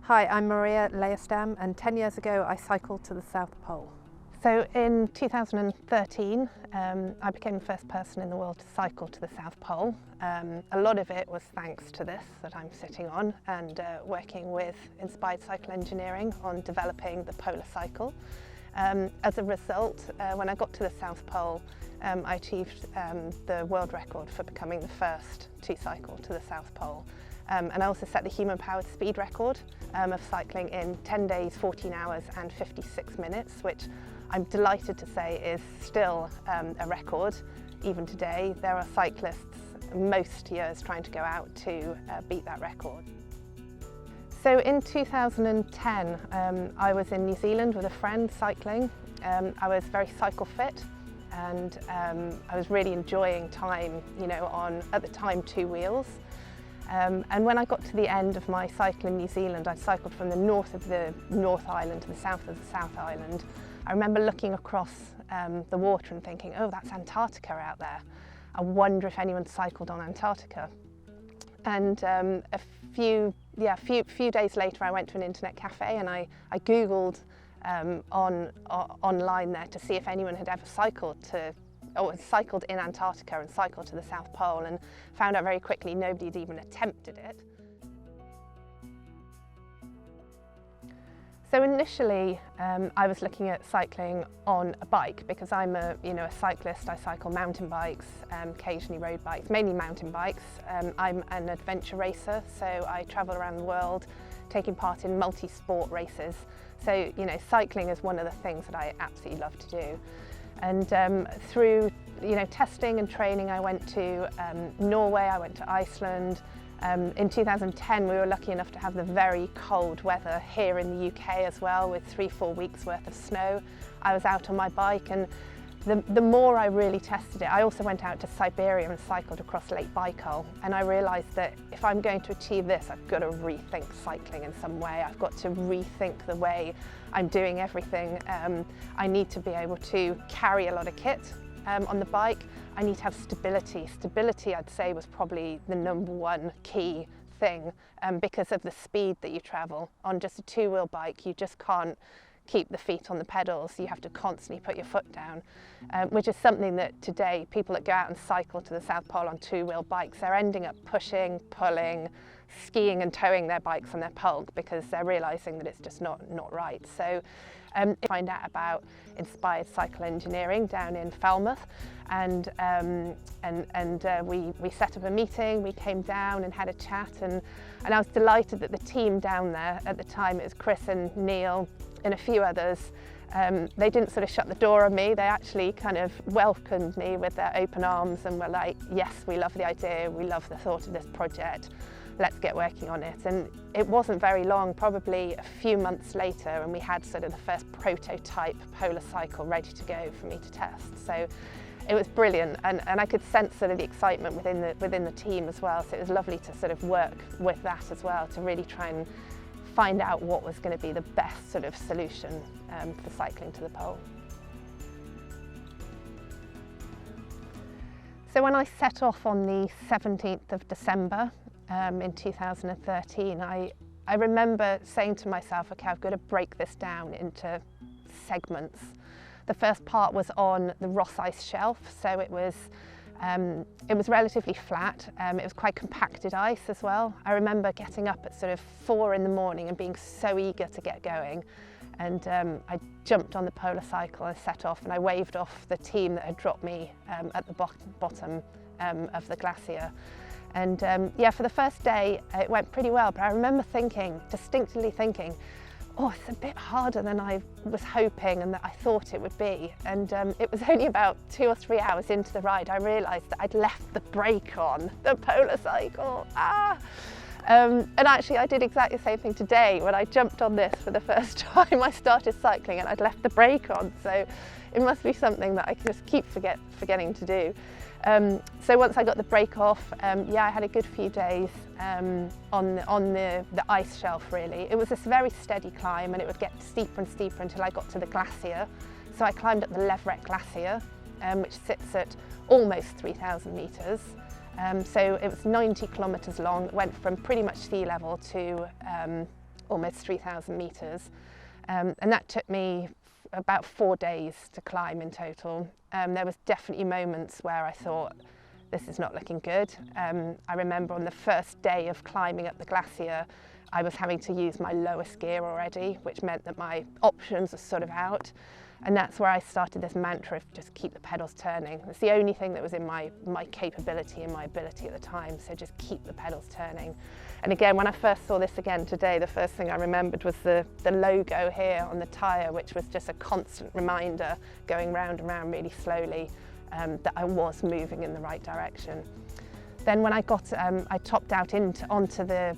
Hi, I'm Maria Leijerstam, and 10 years ago I cycled to the South Pole. So in 2013 I became the first person in the world to cycle to the South Pole. A lot of it was thanks to this that I'm sitting on and working with Inspired Cycle Engineering on developing the polar cycle. As a result, when I got to the South Pole, I achieved the world record for becoming the first to cycle to the South Pole. And I also set the human-powered speed record of cycling in 10 days, 14 hours and 56 minutes, which I'm delighted to say is still a record. Even today, there are cyclists most years trying to go out to beat that record. So in 2010, I was in New Zealand with a friend cycling. I was very cycle fit and I was really enjoying time, on, at the time, 2 wheels. And when I got to the end of my cycle in New Zealand, I cycled from the north of the North Island to the south of the South Island. I remember looking across the water and thinking, oh, that's Antarctica out there. I wonder if anyone cycled on Antarctica. And a few days later, I went to an internet cafe and I Googled online there to see if anyone had ever cycled in Antarctica and cycled to the South Pole, and found out very quickly nobody had even attempted it. So initially I was looking at cycling on a bike because I'm a cyclist. I cycle mountain bikes, occasionally road bikes, mainly mountain bikes. I'm an adventure racer, so I travel around the world taking part in multi-sport races. So cycling is one of the things that I absolutely love to do. And through testing and training, I went to Norway, I went to Iceland. In 2010 we were lucky enough to have the very cold weather here in the UK as well, with 3-4 weeks worth of snow. I was out on my bike, and the more I really tested it, I also went out to Siberia and cycled across Lake Baikal, and I realised that if I'm going to achieve this, I've got to rethink cycling in some way. I've got to rethink the way I'm doing everything. I need to be able to carry a lot of kit on the bike. I need to have stability. Stability, I'd say, was probably the #1 key thing because of the speed that you travel. On just a 2-wheel bike, you just can't keep the feet on the pedals. You have to constantly put your foot down, which is something that today people that go out and cycle to the South Pole on 2-wheel bikes, they're ending up pushing, pulling, skiing and towing their bikes on their pulk because they're realising that it's just not right. So find out about Inspired Cycle Engineering down in Falmouth, and we set up a meeting. We came down and had a chat, and I was delighted that the team down there at the time, it was Chris and Neil and a few others, they didn't sort of shut the door on me. They actually kind of welcomed me with their open arms and were like, yes, we love the idea, we love the thought of this project, let's get working on it. And it wasn't very long, probably a few months later, and we had sort of the first prototype polar cycle ready to go for me to test. So it was brilliant, and I could sense sort of the excitement within the team as well. So it was lovely to sort of work with that as well, to really try and find out what was going to be the best sort of solution for cycling to the pole. So when I set off on the 17th of December in 2013, I remember saying to myself, okay, I've got to break this down into segments. The first part was on the Ross Ice Shelf, so it was relatively flat. It was quite compacted ice as well. I remember getting up at sort of 4 in the morning and being so eager to get going. And I jumped on the polar cycle and set off, and I waved off the team that had dropped me at the bottom of the glacier. And yeah, for the first day it went pretty well, but I remember distinctly thinking, oh, it's a bit harder than I was hoping and that I thought it would be. And it was only about 2 or 3 hours into the ride I realised that I'd left the brake on the polar cycle. And actually I did exactly the same thing today. When I jumped on this for the first time, I started cycling and I'd left the brake on. So it must be something that I just keep forgetting to do. So once I got the brake off, yeah, I had a good few days on the ice shelf really. It was this very steady climb, and it would get steeper and steeper until I got to the glacier. So I climbed up the Leverett Glacier, which sits at almost 3,000 metres. So it was 90 kilometres long. It went from pretty much sea level to almost 3,000 metres. And that took me about 4 days to climb in total. There was definitely moments where I thought, this is not looking good. I remember on the first day of climbing up the glacier, I was having to use my lowest gear already, which meant that my options were sort of out. And that's where I started this mantra of just keep the pedals turning. It's the only thing that was in my capability and my ability at the time, so just keep the pedals turning. And again, when I first saw this again today, the first thing I remembered was the logo here on the tyre, which was just a constant reminder going round and round really slowly that I was moving in the right direction. Then when I got, I topped out onto the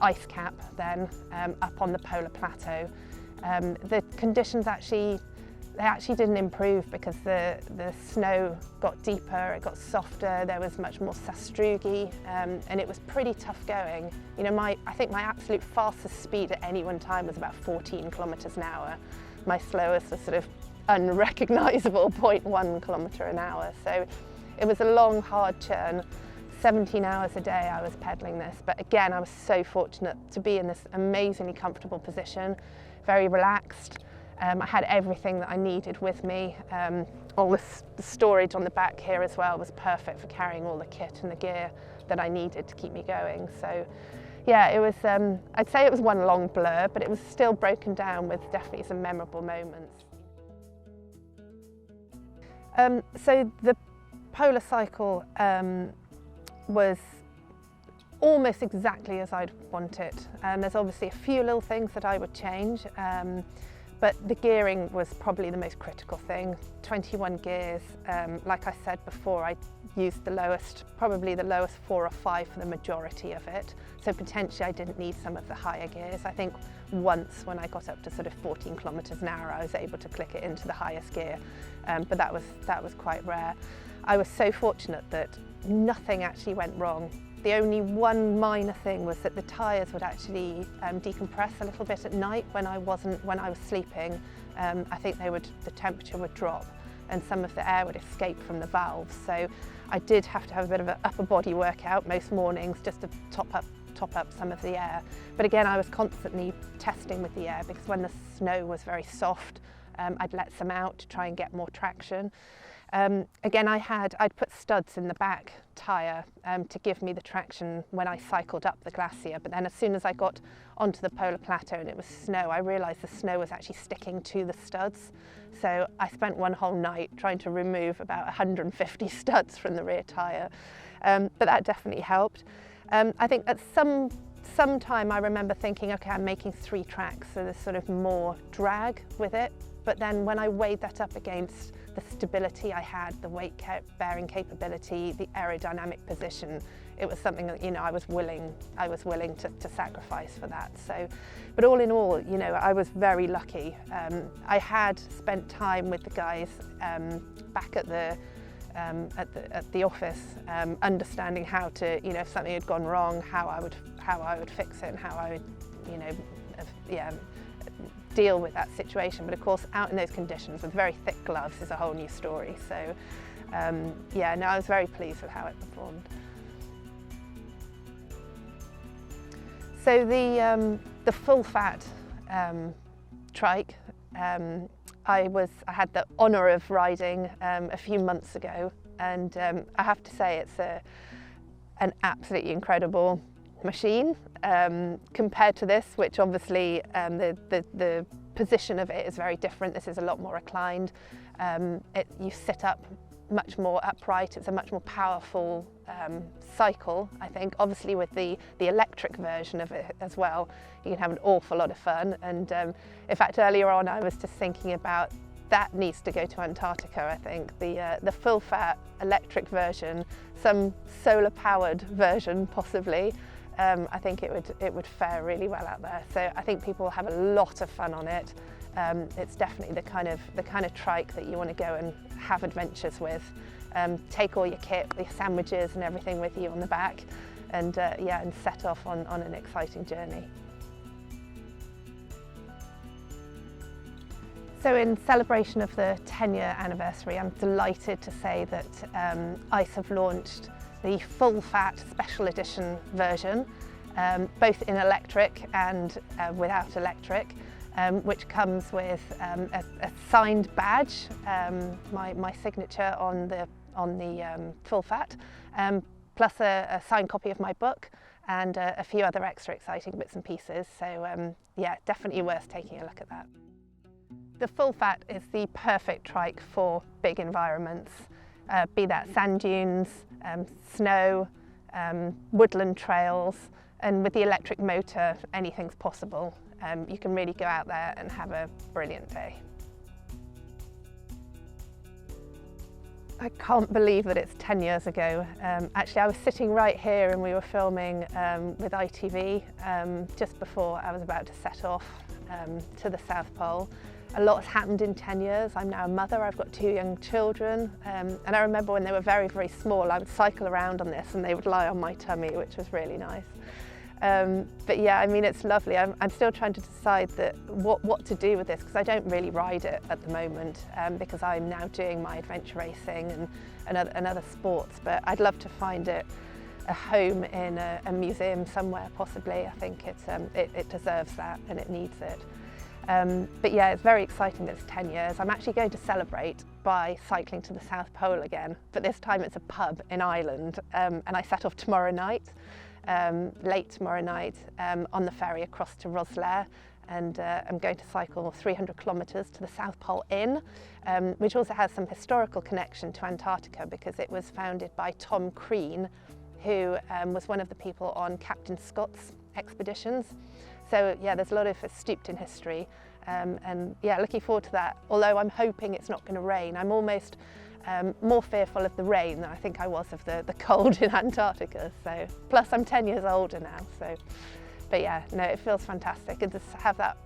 ice cap then, up on the polar plateau. The conditions actually didn't improve because the snow got deeper, it got softer, there was much more sastrugi, and it was pretty tough going. You know, I think my absolute fastest speed at any one time was about 14 kilometres an hour. My slowest was sort of unrecognisable 0.1 kilometre an hour. So it was a long, hard churn. 17 hours a day I was pedalling this, but again, I was so fortunate to be in this amazingly comfortable position, very relaxed. I had everything that I needed with me. All the storage on the back here as well was perfect for carrying all the kit and the gear that I needed to keep me going. So yeah, it was, I'd say it was one long blur, but it was still broken down with definitely some memorable moments. So the polar cycle was almost exactly as I'd want it. There's obviously a few little things that I would change, but the gearing was probably the most critical thing. 21 gears, like I said before, I used the lowest, probably the lowest 4 or 5 for the majority of it. So potentially I didn't need some of the higher gears. I think once when I got up to sort of 14 kilometres an hour, I was able to click it into the highest gear, but that was quite rare. I was so fortunate that nothing actually went wrong. The only one minor thing was that the tyres would actually decompress a little bit at night when I was sleeping. I think the temperature would drop and some of the air would escape from the valves. So I did have to have a bit of an upper body workout most mornings just to top up some of the air. But again, I was constantly testing with the air because when the snow was very soft, I'd let some out to try and get more traction. Again, I'd put studs in the back tyre to give me the traction when I cycled up the glacier, but then as soon as I got onto the polar plateau and it was snow, I realised the snow was actually sticking to the studs. So I spent one whole night trying to remove about 150 studs from the rear tyre, but that definitely helped. I think at some time I remember thinking, okay, I'm making 3 tracks, so there's sort of more drag with it. But then when I weighed that up against the stability I had, the weight bearing capability, the aerodynamic position, it was something that, you know, I was willing to sacrifice for that. So, but all in all, you know, I was very lucky. I had spent time with the guys back at the office, understanding how to, you know, if something had gone wrong, how I would fix it and how I would, you know, deal with that situation. But of course, out in those conditions with very thick gloves is a whole new story. So yeah, no, I was very pleased with how it performed. So the full fat trike, I had the honour of riding a few months ago, and I have to say it's an absolutely incredible machine compared to this, which obviously the position of it is very different. This is a lot more reclined. You sit up much more upright. It's a much more powerful cycle, I think. Obviously with the electric version of it as well, you can have an awful lot of fun. And in fact, earlier on I was just thinking about that needs to go to Antarctica, I think. The full fat electric version, some solar powered version possibly. I think it would fare really well out there. So I think people will have a lot of fun on it. It's definitely the kind of trike that you want to go and have adventures with. Take all your kit, your sandwiches and everything with you on the back, and yeah, and set off on an exciting journey. So in celebration of the 10-year anniversary, I'm delighted to say that ICE have launched the full fat special edition version. both in electric and without electric, which comes with a signed badge, my signature on the full fat, plus a signed copy of my book and a few other extra exciting bits and pieces. So yeah, definitely worth taking a look at that. The full fat is the perfect trike for big environments, be that sand dunes, snow, woodland trails, and with the electric motor, anything's possible. You can really go out there and have a brilliant day. I can't believe that it's 10 years ago. Actually, I was sitting right here and we were filming with ITV just before I was about to set off to the South Pole. A lot has happened in 10 years. I'm now a mother, I've got 2 young children, and I remember when they were very, very small, I would cycle around on this and they would lie on my tummy, which was really nice. But yeah, I mean, it's lovely. I'm still trying to decide what to do with this, because I don't really ride it at the moment, because I'm now doing my adventure racing and other sports, but I'd love to find it a home in a museum somewhere, possibly. I think it deserves that and it needs it. But yeah, it's very exciting that it's 10 years. I'm actually going to celebrate by cycling to the South Pole again, but this time it's a pub in Ireland, and I set off tomorrow night, late tomorrow night, on the ferry across to Rosslare, and I'm going to cycle 300 kilometres to the South Pole Inn, which also has some historical connection to Antarctica because it was founded by Tom Crean, who was one of the people on Captain Scott's expeditions. So yeah, there's a lot of it steeped in history, and yeah, looking forward to that. Although I'm hoping it's not going to rain. I'm almost more fearful of the rain than I think I was of the cold in Antarctica. So plus I'm 10 years older now. So, but yeah, no, it feels fantastic, and to have that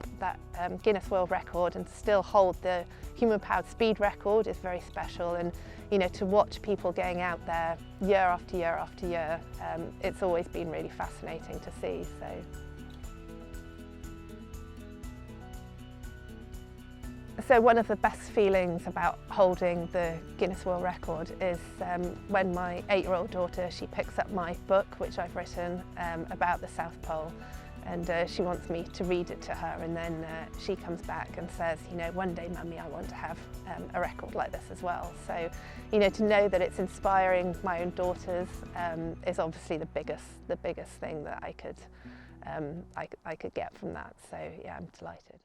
Guinness World Record and still hold the human-powered speed record is very special. And you know, to watch people going out there year after year after year, it's always been really fascinating to see. So one of the best feelings about holding the Guinness World Record is when my 8-year-old daughter, she picks up my book, which I've written about the South Pole, and she wants me to read it to her, and then she comes back and says, you know, one day, Mummy, I want to have a record like this as well. So, you know, to know that it's inspiring my own daughters is obviously the biggest thing that I could get from that. So yeah, I'm delighted.